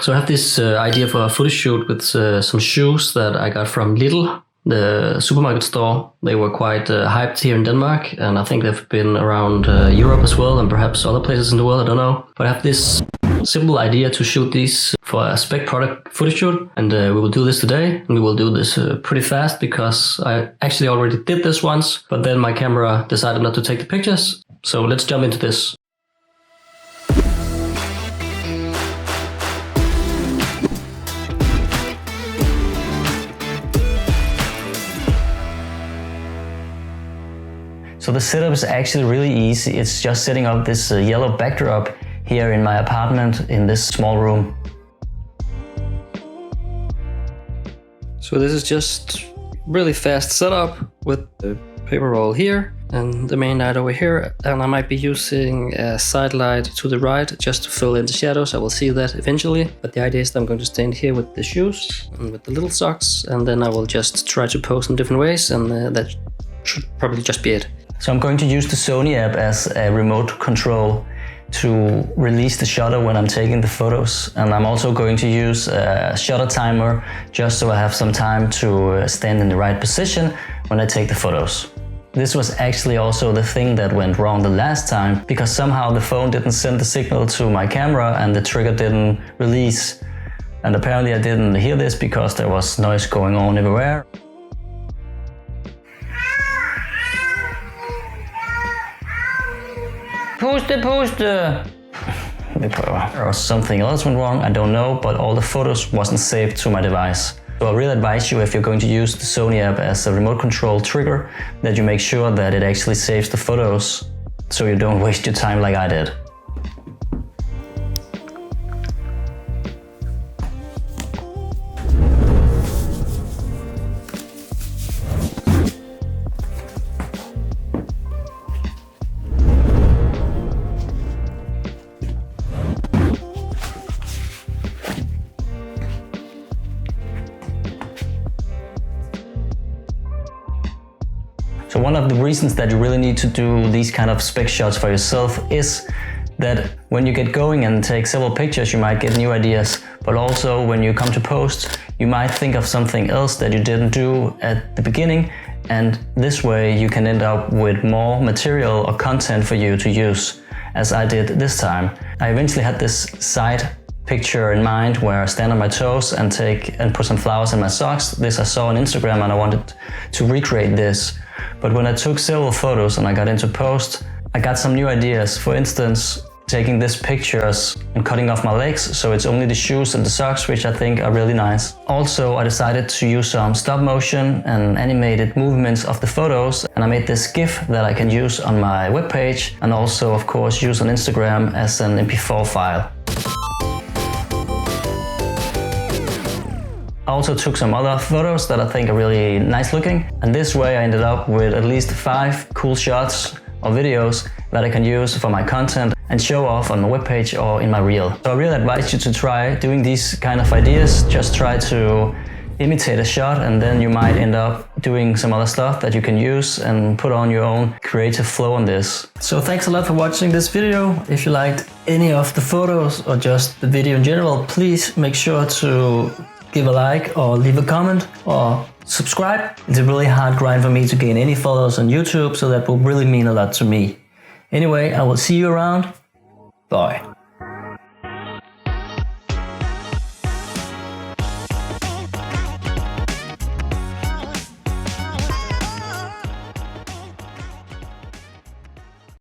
So I have this idea for a photo shoot with some shoes that I got from Lidl, the supermarket store. They were quite hyped here in Denmark, and I think they've been around Europe as well, and perhaps other places in the world, I don't know. But I have this simple idea to shoot these for a spec product photo shoot, and we will do this today, and we will do this pretty fast because I actually already did this once, but then my camera decided not to take the pictures. So let's jump into this. So the setup is actually really easy. It's just setting up this yellow backdrop here in my apartment in this small room. So this is just really fast setup with the paper roll here and the main light over here, and I might be using a side light to the right just to fill in the shadows. I will see that eventually, but the idea is that I'm going to stand here with the shoes and with the little socks, and then I will just try to pose in different ways, and that should probably just be it. So I'm going to use the Sony app as a remote control to release the shutter when I'm taking the photos, and I'm also going to use a shutter timer just so I have some time to stand in the right position when I take the photos. This was actually also the thing that went wrong the last time, because somehow the phone didn't send the signal to my camera and the trigger didn't release, and apparently I didn't hear this because there was noise going on everywhere. Puste! Or something else went wrong, I don't know, but all the photos wasn't saved to my device. So I really advise you, if you're going to use the Sony app as a remote control trigger, that you make sure that it actually saves the photos so you don't waste your time like I did. So one of the reasons that you really need to do these kind of spec shots for yourself is that when you get going and take several pictures, you might get new ideas, but also when you come to post, you might think of something else that you didn't do at the beginning, and this way you can end up with more material or content for you to use, as I did this time. I eventually had this side picture in mind where I stand on my toes and put some flowers in my socks. This I saw on Instagram and I wanted to recreate this. But when I took several photos and I got into post, I got some new ideas. For instance, taking these pictures and cutting off my legs, so it's only the shoes and the socks, which I think are really nice. Also, I decided to use some stop motion and animated movements of the photos, and I made this GIF that I can use on my webpage and also, of course, use on Instagram as an MP4 file. I also took some other photos that I think are really nice looking, and this way I ended up with at least 5 cool shots or videos that I can use for my content and show off on my webpage or in my reel. So I really advise you to try doing these kind of ideas. Just try to imitate a shot, and then you might end up doing some other stuff that you can use and put on your own creative flow on this. So thanks a lot for watching this video. If you liked any of the photos or just the video in general, please make sure to give a like or leave a comment or subscribe. It's a really hard grind for me to gain any followers on YouTube, so that will really mean a lot to me. Anyway, I will see you around. Bye.